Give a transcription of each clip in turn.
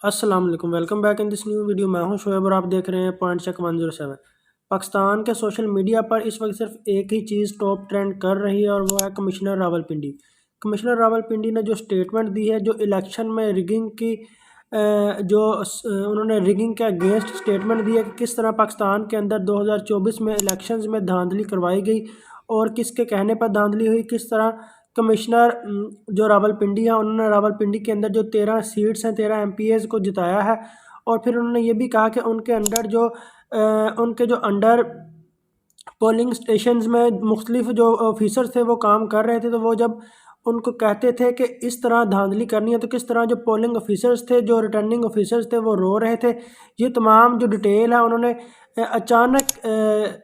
अस्सलाम वालेकुम, welcome back in this new video. मैं हूं शोएब और आप देख रहे हैं पॉइंट चेक 107। पाकिस्तान के सोशल मीडिया पर इस वक्त सिर्फ एक ही चीज़ टॉप ट्रेंड कर रही है और वो है कमिश्नर रावलपिंडी। कमिश्नर रावलपिंडी ने जो स्टेटमेंट दी है, जो इलेक्शन में रिगिंग की उन्होंने रिगिंग के अगेंस्ट स्टेटमेंट दी है कि किस तरह पाकिस्तान के अंदर 2024 में इलेक्शंस में धांधली करवाई गई और किसके कहने पर धांधली हुई, किस तरह कमिश्नर जो रावलपिंडी है उन्होंने रावलपिंडी के अंदर जो 13 सीट्स हैं, 13 एमपीएस को जिताया है। और फिर उन्होंने ये भी कहा कि उनके जो अंडर पोलिंग स्टेशंस में मुख्तलिफ जो ऑफिसर्स थे वो काम कर रहे थे, तो वो जब उनको कहते थे कि इस तरह धांधली करनी है तो किस तरह जो पोलिंग ऑफिसर्स थे, जो रिटर्निंग ऑफिसर्स थे, वो रो रहे थे। ये तमाम जो डिटेल है उन्होंने अचानक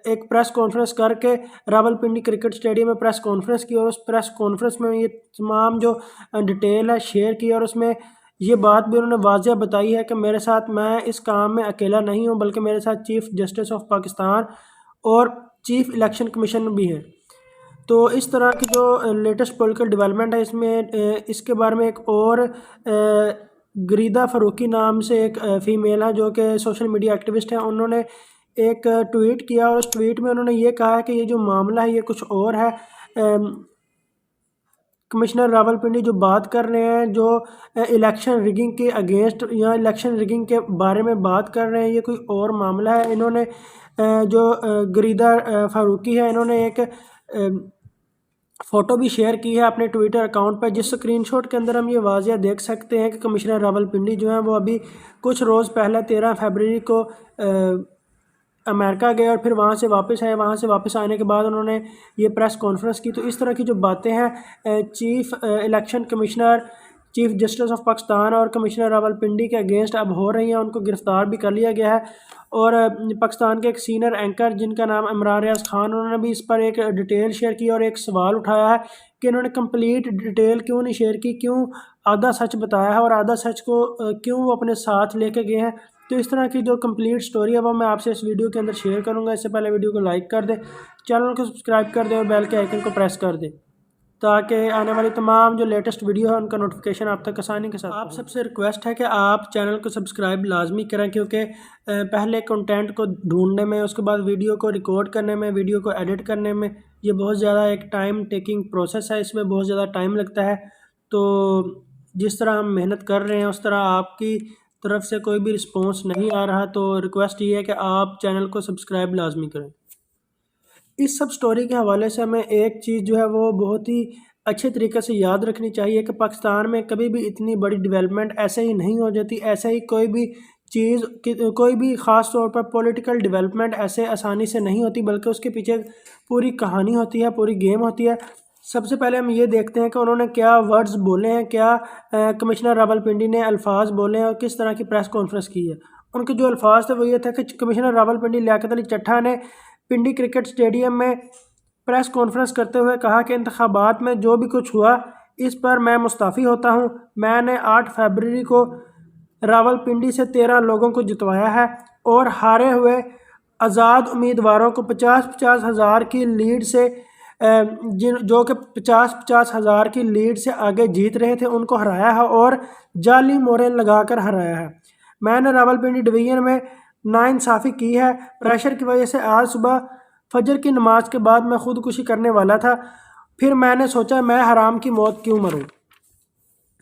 एक प्रेस कॉन्फ्रेंस करके रावलपिंडी क्रिकेट स्टेडियम में प्रेस कॉन्फ्रेंस की और उस प्रेस कॉन्फ्रेंस में ये तमाम जो डिटेल है शेयर की और उसमें ये बात भी उन्होंने वाज़ह बताई है कि मेरे साथ, मैं इस काम में अकेला नहीं हूँ बल्कि मेरे साथ चीफ जस्टिस ऑफ पाकिस्तान और चीफ इलेक्शन कमीशन भी है। तो इस तरह की जो लेटेस्ट पॉलिटिकल डेवलपमेंट है इसमें इसके बारे में एक और गरीदा फ़ारूकी नाम से एक फ़ीमेल है जो कि सोशल मीडिया एक्टिविस्ट है, उन्होंने एक ट्वीट किया और उस ट्वीट में उन्होंने ये कहा है कि ये जो मामला है ये कुछ और है। कमिश्नर रावलपिंडी जो बात कर रहे हैं, जो इलेक्शन रिगिंग के अगेंस्ट या इलेक्शन रिगिंग के बारे में बात कर रहे हैं, ये कोई और मामला है। इन्होंने जो गरीदा फ़ारूकी है, इन्होंने एक फ़ोटो भी शेयर की है अपने ट्विटर अकाउंट पर, जिस स्क्रीनशॉट के अंदर हम ये वाज़ह देख सकते हैं कि कमिश्नर रावलपिंडी जो है वो अभी कुछ रोज़ पहले 13 फरवरी को अमेरिका गए और फिर वहाँ से वापस आए। वहाँ से वापस आने के बाद उन्होंने ये प्रेस कॉन्फ्रेंस की। तो इस तरह की जो बातें हैं chief election commissioner, chief justice of Pakistan और कमिश्नर रावलपिंडी के अगेंस्ट अब हो रही हैं। उनको गिरफ़्तार भी कर लिया गया है और पाकिस्तान के एक सीनियर एंकर जिनका नाम इमरान रियाज खान, उन्होंने भी इस पर एक डिटेल शेयर की और एक सवाल उठाया है कि इन्होंने कंप्लीट डिटेल क्यों नहीं शेयर की, क्यों आधा सच बताया है और आधा सच को क्यों वो अपने साथ लेके गए हैं। तो इस तरह की जो कंप्लीट स्टोरी है वो मैं आपसे इस वीडियो के अंदर शेयर करूंगा। इससे पहले वीडियो को लाइक कर दें, चैनल को सब्सक्राइब कर दें और बेल के आइकन को प्रेस कर दें ताकि आने वाली तमाम जो लेटेस्ट वीडियो है उनका नोटिफिकेशन आप तक आसानी के साथ। आप सबसे रिक्वेस्ट है कि आप चैनल को सब्सक्राइब लाजमी करें, क्योंकि पहले कंटेंट को ढूंढने में, उसके बाद वीडियो को रिकॉर्ड करने में, वीडियो को एडिट करने में ये बहुत ज़्यादा एक टाइम टेकिंग प्रोसेस है, इसमें बहुत ज़्यादा टाइम लगता है। तो जिस तरह हम मेहनत कर रहे हैं उस तरह आपकी तरफ से कोई भी रिस्पॉन्स नहीं आ रहा, तो रिक्वेस्ट ये है कि आप चैनल को सब्सक्राइब लाजमी करें। इस सब स्टोरी के हवाले से हमें एक चीज़ जो है वो बहुत ही अच्छे तरीके से याद रखनी चाहिए कि पाकिस्तान में कभी भी इतनी बड़ी डेवलपमेंट ऐसे ही नहीं हो जाती। ऐसे ही कोई भी चीज़, कोई भी ख़ास तौर पर पॉलिटिकल डेवलपमेंट ऐसे आसानी से नहीं होती, बल्कि उसके पीछे पूरी कहानी होती है, पूरी गेम होती है। सबसे पहले हम ये देखते हैं कि उन्होंने क्या वर्ड्स बोले हैं, क्या कमिश्नर रावलपिंडी ने अल्फाज बोले हैं और किस तरह की प्रेस कॉन्फ्रेंस की है। उनके जो अल्फाज थे वो ये था कि कमिश्नर रावलपिंडी लियाकत अली चट्ठा ने पिंडी क्रिकेट स्टेडियम में प्रेस कॉन्फ्रेंस करते हुए कहा कि इंतखाबात में जो भी कुछ हुआ इस पर मैं मुस्तफ़ी होता हूँ। मैंने 8 फरवरी को रावलपिंडी से 13 लोगों को जितवाया है और हारे हुए आज़ाद उम्मीदवारों को 50-50 हज़ार की लीड से जो कि 50-50 हज़ार की लीड से आगे जीत रहे थे उनको हराया है और जाली मोहरें लगाकर हराया है। मैंने रावलपिंडी डिवीज़न में नाइंसाफ़ी की है। प्रेशर की वजह से आज सुबह फजर की नमाज के बाद मैं खुदकुशी करने वाला था, फिर मैंने सोचा मैं हराम की मौत क्यों मरूं।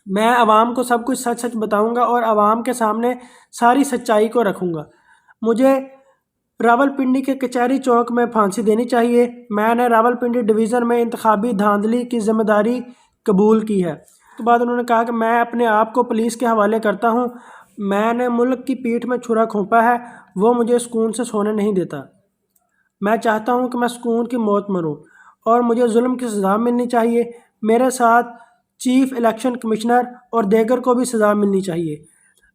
मैं आवाम को सब कुछ सच सच बताऊंगा और आवाम के सामने सारी सच्चाई को रखूंगा। मुझे रावलपिंडी के कचहरी चौक में फांसी देनी चाहिए। मैंने रावलपिंडी डिवीज़न में इंतखाबी धांधली की जिम्मेदारी कबूल की है। उसके बाद उन्होंने कहा कि मैं अपने आप को पुलिस के हवाले करता हूँ। मैंने मुल्क की पीठ में छुरा घोंपा है, वो मुझे सुकून से सोने नहीं देता। मैं चाहता हूँ कि मैं सुकून की मौत मरूँ और मुझे जुल्म की सज़ा मिलनी चाहिए। मेरे साथ चीफ इलेक्शन कमिश्नर और देगर को भी सज़ा मिलनी चाहिए।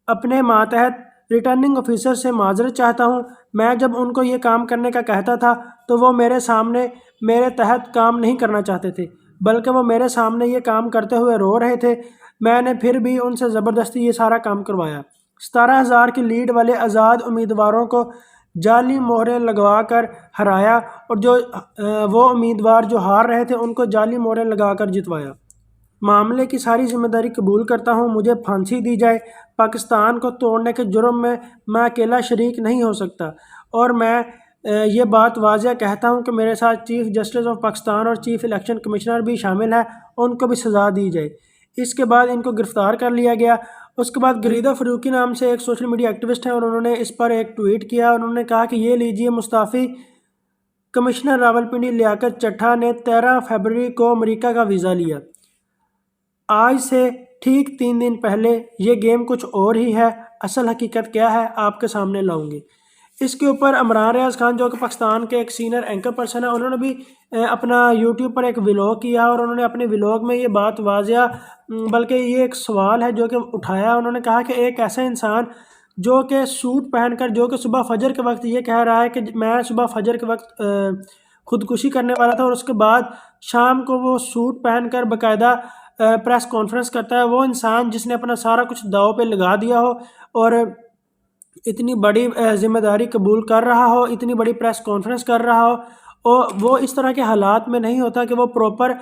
अपने मातहत रिटर्निंग ऑफिसर से माजरत चाहता हूँ। मैं जब उनको ये काम करने का कहता था तो वो मेरे सामने मेरे तहत काम नहीं करना चाहते थे, बल्कि वो मेरे सामने ये काम करते हुए रो रहे थे। मैंने फिर भी उनसे ज़बरदस्ती ये सारा काम करवाया। 17,000 की लीड वाले आज़ाद उम्मीदवारों को जाली मोहरें लगवा कर हराया और जो वो उम्मीदवार जो हार रहे थे उनको जाली मोहरें लगा कर जितवाया। मामले की सारी जिम्मेदारी कबूल करता हूँ, मुझे फांसी दी जाए। पाकिस्तान को तोड़ने के जुर्म में मैं अकेला शरीक नहीं हो सकता और मैं ये बात वाज़ह कहता हूँ कि मेरे साथ चीफ़ जस्टिस ऑफ पाकिस्तान और चीफ़ इलेक्शन कमिश्नर भी शामिल है, उनको भी सज़ा दी जाए। इसके बाद इनको गिरफ़्तार कर लिया गया। उसके बाद गरीदा फ़रूकी नाम से एक सोशल मीडिया एक्टिविस्ट है और उन्होंने इस पर एक ट्वीट किया। उन्होंने कहा कि ये लीजिए, मुस्ताफ़ी कमिश्नर रावलपिंडी लियाकत चट्ठा ने 13 फरवरी को अमेरिका का वीज़ा लिया। आज से ठीक 3 दिन पहले ये गेम कुछ और ही है। असल हकीकत क्या है आपके सामने लाऊंगी। इसके ऊपर इमरान रियाज खान जो कि पाकिस्तान के एक सीनियर एंकर पर्सन है, उन्होंने भी अपना यूट्यूब पर एक व्लॉग किया और उन्होंने अपने व्लॉग में ये बात वाज़िया बल्कि ये एक सवाल है जो कि उठाया। उन्होंने कहा कि एक ऐसा इंसान जो कि सूट पहनकर, जो कि सुबह फजर के वक्त ये कह रहा है कि मैं सुबह फजर के वक्त खुदकुशी करने वाला था और उसके बाद शाम को वो सूट पहनकर बाकायदा प्रेस कॉन्फ्रेंस करता है, वो इंसान जिसने अपना सारा कुछ दाव पे लगा दिया हो और इतनी बड़ी जिम्मेदारी कबूल कर रहा हो, इतनी बड़ी प्रेस कॉन्फ्रेंस कर रहा हो और वो इस तरह के हालात में नहीं होता कि वो प्रॉपर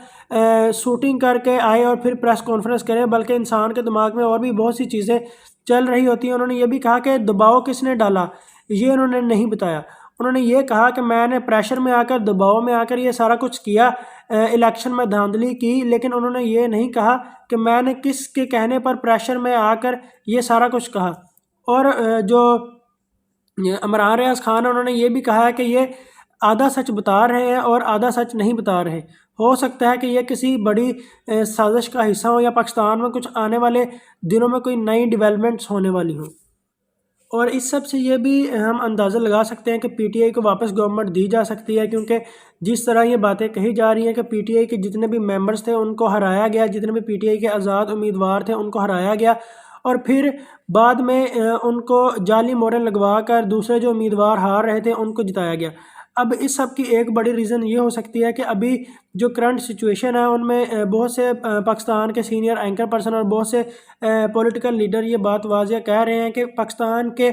शूटिंग करके आए और फिर प्रेस कॉन्फ्रेंस करे, बल्कि इंसान के दिमाग में और भी बहुत सी चीज़ें चल रही होती हैं। उन्होंने ये भी कहा कि दबाव किसने डाला, ये उन्होंने नहीं बताया। उन्होंने ये कहा कि मैंने प्रेशर में आकर, दबाव में आकर ये सारा कुछ किया, इलेक्शन में धांधली की, लेकिन उन्होंने ये नहीं कहा कि मैंने किसके कहने पर प्रेशर में आकर ये सारा कुछ कहा। और जो इमरान रियाज खान है, उन्होंने ये भी कहा है कि ये आधा सच बता रहे हैं और आधा सच नहीं बता रहे। हो सकता है कि ये किसी बड़ी साजिश का हिस्सा हो या पाकिस्तान में कुछ आने वाले दिनों में कोई नई डेवलपमेंट्स होने वाली हों। और इस सब से ये भी हम अंदाज़ा लगा सकते हैं कि पीटीआई को वापस गवर्नमेंट दी जा सकती है, क्योंकि जिस तरह ये बातें कही जा रही हैं कि पीटीआई के जितने भी मेंबर्स थे उनको हराया गया, जितने भी पीटीआई के आज़ाद उम्मीदवार थे उनको हराया गया और फिर बाद में उनको जाली मोहरें लगवा कर दूसरे जो उम्मीदवार हार रहे थे उनको जिताया गया। अब इस सब की एक बड़ी रीज़न ये हो सकती है कि अभी जो करंट सिचुएशन है उनमें बहुत से पाकिस्तान के सीनियर एंकर पर्सन और बहुत से पॉलिटिकल लीडर ये बात वाज़िया कह रहे हैं कि पाकिस्तान के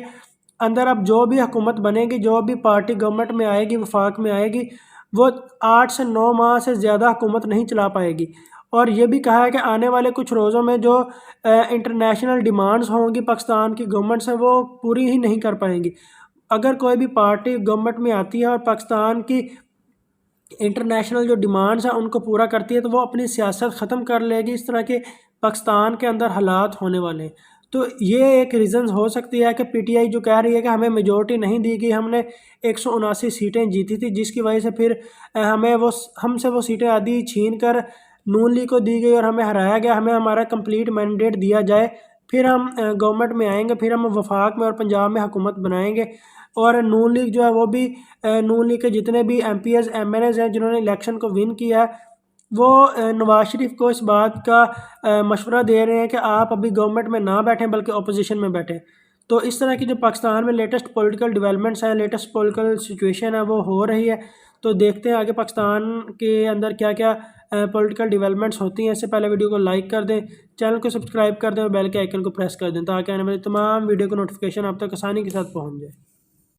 अंदर अब जो भी हुकूमत बनेगी, जो भी पार्टी गवर्नमेंट में आएगी, वफाक में आएगी, वो 8 से 9 माह से ज़्यादा हुकूमत नहीं चला पाएगी। और ये भी कहा है कि आने वाले कुछ रोज़ों में जो इंटरनेशनल डिमांड्स होंगी पाकिस्तान की गवर्नमेंट से, वो पूरी ही नहीं कर पाएंगी। अगर कोई भी पार्टी गवर्नमेंट में आती है और पाकिस्तान की इंटरनेशनल जो डिमांड्स हैं उनको पूरा करती है, तो वो अपनी सियासत ख़त्म कर लेगी। इस तरह के पाकिस्तान के अंदर हालात होने वाले हैं। तो ये एक रीज़न हो सकती है कि पीटीआई जो कह रही है कि हमें मेजॉरिटी नहीं दी गई, हमने 179 सीटें जीती थी, जिसकी वजह से फिर हमसे वो सीटें आधी छीन कर नून लीग को दी गई और हमें हराया गया, हमें हमारा कंप्लीट मैंडेट दिया जाए, फिर हम गवर्नमेंट में आएंगे, फिर हम वफाक में और पंजाब में हुकूमत बनाएंगे। और नून लीग जो है वो भी नून लीग के जितने भी एमपीएस एमएनएज हैं जिन्होंने इलेक्शन को विन किया है, वो नवाज शरीफ को इस बात का मशवरा दे रहे हैं कि आप अभी गवर्नमेंट में ना बैठें बल्कि अपोजिशन में बैठें। तो इस तरह की जो पाकिस्तान में लेटेस्ट पॉलिटिकल डेवलपमेंट्स हैं, लेटेस्ट पॉलिटिकल सिचुएशन है, वो हो रही है। तो देखते हैं आगे पाकिस्तान के अंदर क्या क्या पॉलिटिकल डेवलपमेंट्स होती हैं। इससे पहले वीडियो को लाइक कर दें, चैनल को सब्सक्राइब कर दें और बेल के आइकन को प्रेस कर दें ताकि आने वाली तमाम वीडियो को नोटिफिकेशन आप तक आसानी के साथ पहुँच जाए।